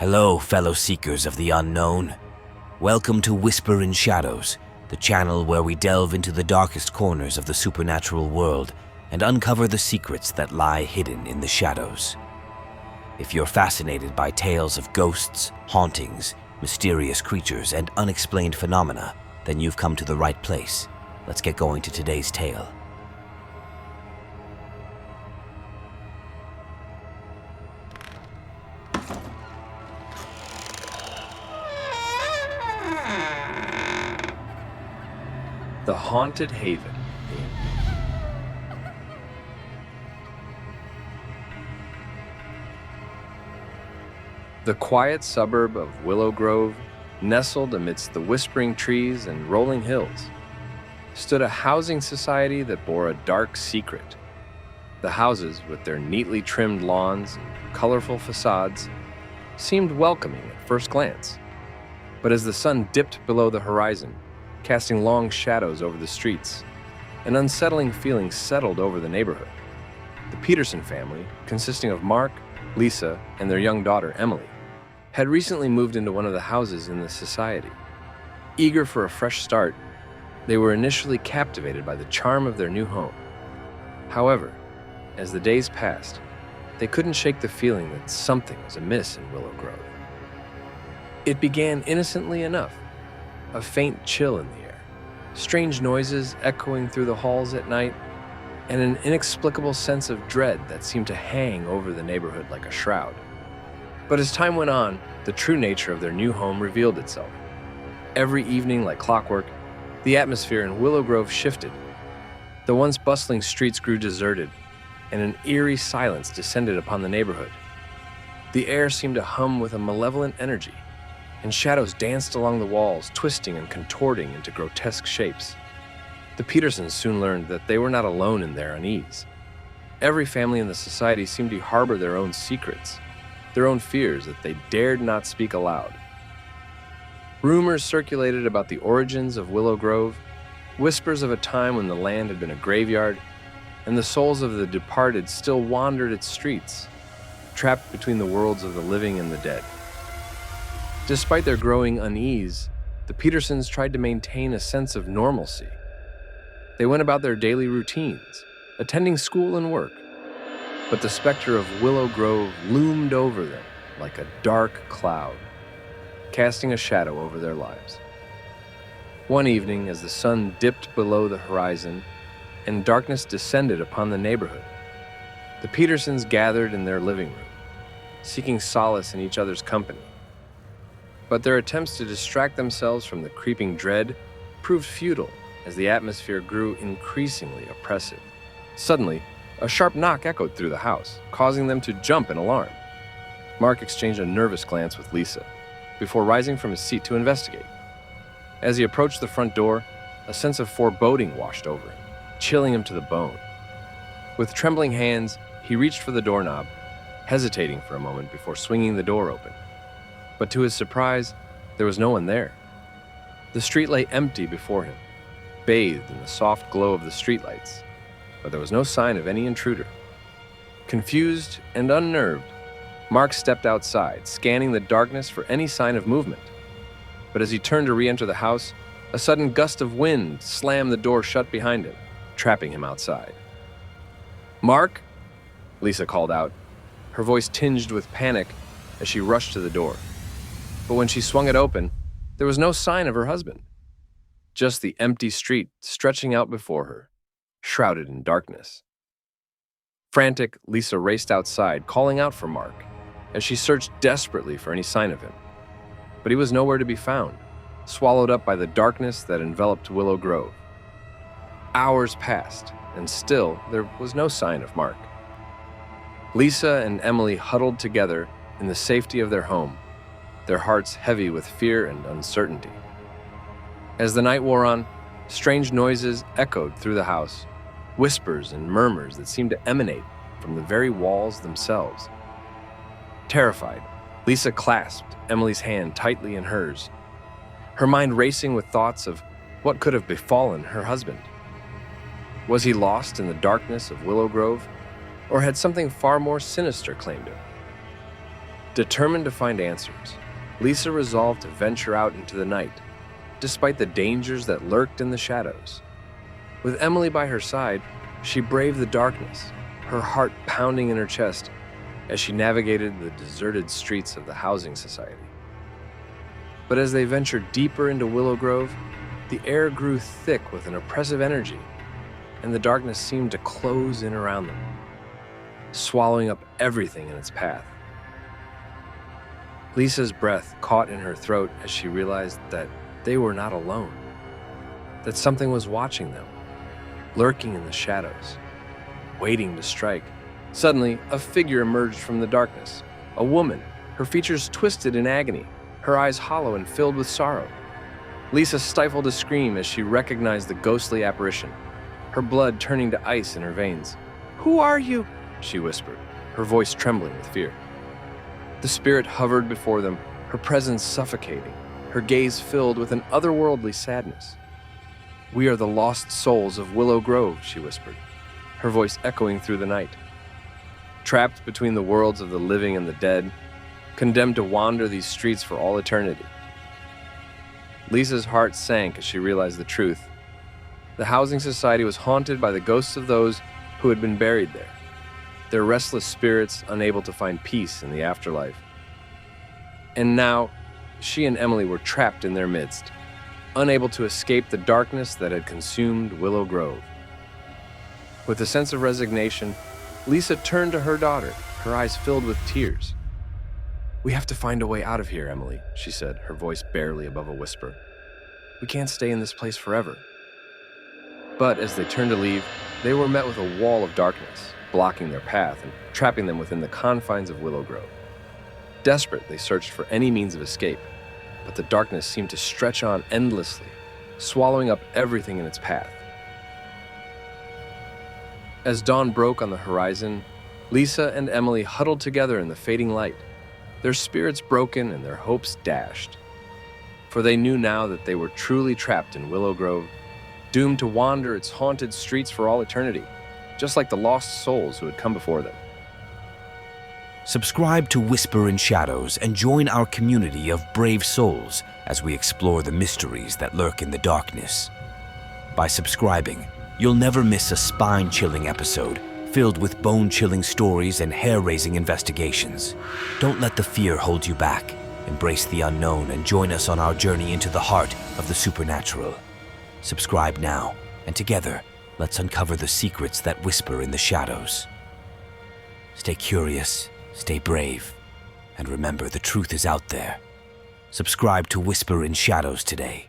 Hello, fellow seekers of the unknown. Welcome to Whisper in Shadows, the channel where we delve into the darkest corners of the supernatural world and uncover the secrets that lie hidden in the shadows. If you're fascinated by tales of ghosts, hauntings, mysterious creatures, and unexplained phenomena, then you've come to the right place. Let's get going to today's tale. The Haunted Haven. The quiet suburb of Willow Grove, nestled amidst the whispering trees and rolling hills, stood a housing society that bore a dark secret. The houses, with their neatly trimmed lawns and colorful facades, seemed welcoming at first glance. But as the sun dipped below the horizon, casting long shadows over the streets, an unsettling feeling settled over the neighborhood. The Peterson family, consisting of Mark, Lisa, and their young daughter, Emily, had recently moved into one of the houses in the society. Eager for a fresh start, they were initially captivated by the charm of their new home. However, as the days passed, they couldn't shake the feeling that something was amiss in Willow Grove. It began innocently enough, a faint chill in the air, strange noises echoing through the halls at night, and an inexplicable sense of dread that seemed to hang over the neighborhood like a shroud. But as time went on, the true nature of their new home revealed itself. Every evening, like clockwork, the atmosphere in Willow Grove shifted. The once bustling streets grew deserted, and an eerie silence descended upon the neighborhood. The air seemed to hum with a malevolent energy, and shadows danced along the walls, twisting and contorting into grotesque shapes. The Petersons soon learned that they were not alone in their unease. Every family in the society seemed to harbor their own secrets, their own fears that they dared not speak aloud. Rumors circulated about the origins of Willow Grove, whispers of a time when the land had been a graveyard, and the souls of the departed still wandered its streets, trapped between the worlds of the living and the dead. Despite their growing unease, the Petersons tried to maintain a sense of normalcy. They went about their daily routines, attending school and work, but the specter of Willow Grove loomed over them like a dark cloud, casting a shadow over their lives. One evening, as the sun dipped below the horizon and darkness descended upon the neighborhood, the Petersons gathered in their living room, seeking solace in each other's company. But their attempts to distract themselves from the creeping dread proved futile as the atmosphere grew increasingly oppressive. Suddenly, a sharp knock echoed through the house, causing them to jump in alarm. Mark exchanged a nervous glance with Lisa before rising from his seat to investigate. As he approached the front door, a sense of foreboding washed over him, chilling him to the bone. With trembling hands, he reached for the doorknob, hesitating for a moment before swinging the door open. But to his surprise, there was no one there. The street lay empty before him, bathed in the soft glow of the streetlights, but there was no sign of any intruder. Confused and unnerved, Mark stepped outside, scanning the darkness for any sign of movement. But as he turned to re-enter the house, a sudden gust of wind slammed the door shut behind him, trapping him outside. "Mark?" Lisa called out, her voice tinged with panic as she rushed to the door. But when she swung it open, there was no sign of her husband. Just the empty street stretching out before her, shrouded in darkness. Frantic, Lisa raced outside, calling out for Mark, as she searched desperately for any sign of him. But he was nowhere to be found, swallowed up by the darkness that enveloped Willow Grove. Hours passed, and still there was no sign of Mark. Lisa and Emily huddled together in the safety of their home, their hearts heavy with fear and uncertainty. As the night wore on, strange noises echoed through the house, whispers and murmurs that seemed to emanate from the very walls themselves. Terrified, Lisa clasped Emily's hand tightly in hers, her mind racing with thoughts of what could have befallen her husband. Was he lost in the darkness of Willow Grove, or had something far more sinister claimed him? Determined to find answers, Lisa resolved to venture out into the night, despite the dangers that lurked in the shadows. With Emily by her side, she braved the darkness, her heart pounding in her chest as she navigated the deserted streets of the housing society. But as they ventured deeper into Willow Grove, the air grew thick with an oppressive energy, and the darkness seemed to close in around them, swallowing up everything in its path. Lisa's breath caught in her throat as she realized that they were not alone, that something was watching them, lurking in the shadows, waiting to strike. Suddenly, a figure emerged from the darkness, a woman, her features twisted in agony, her eyes hollow and filled with sorrow. Lisa stifled a scream as she recognized the ghostly apparition, her blood turning to ice in her veins. "Who are you?" she whispered, her voice trembling with fear. The spirit hovered before them, her presence suffocating, her gaze filled with an otherworldly sadness. "We are the lost souls of Willow Grove," she whispered, her voice echoing through the night. Trapped between the worlds of the living and the dead, condemned to wander these streets for all eternity. Lisa's heart sank as she realized the truth. The housing society was haunted by the ghosts of those who had been buried there, their restless spirits unable to find peace in the afterlife. And now, she and Emily were trapped in their midst, unable to escape the darkness that had consumed Willow Grove. With a sense of resignation, Lisa turned to her daughter, her eyes filled with tears. "We have to find a way out of here, Emily," she said, her voice barely above a whisper. "We can't stay in this place forever." But as they turned to leave, they were met with a wall of darkness, blocking their path and trapping them within the confines of Willow Grove. Desperate, they searched for any means of escape, but the darkness seemed to stretch on endlessly, swallowing up everything in its path. As dawn broke on the horizon, Lisa and Emily huddled together in the fading light, their spirits broken and their hopes dashed. For they knew now that they were truly trapped in Willow Grove, doomed to wander its haunted streets for all eternity, just like the lost souls who had come before them. Subscribe to Whisper in Shadows and join our community of brave souls as we explore the mysteries that lurk in the darkness. By subscribing, you'll never miss a spine-chilling episode filled with bone-chilling stories and hair-raising investigations. Don't let the fear hold you back. Embrace the unknown and join us on our journey into the heart of the supernatural. Subscribe now, and together, let's uncover the secrets that whisper in the shadows. Stay curious, stay brave, and remember the truth is out there. Subscribe to Whisper in Shadows today.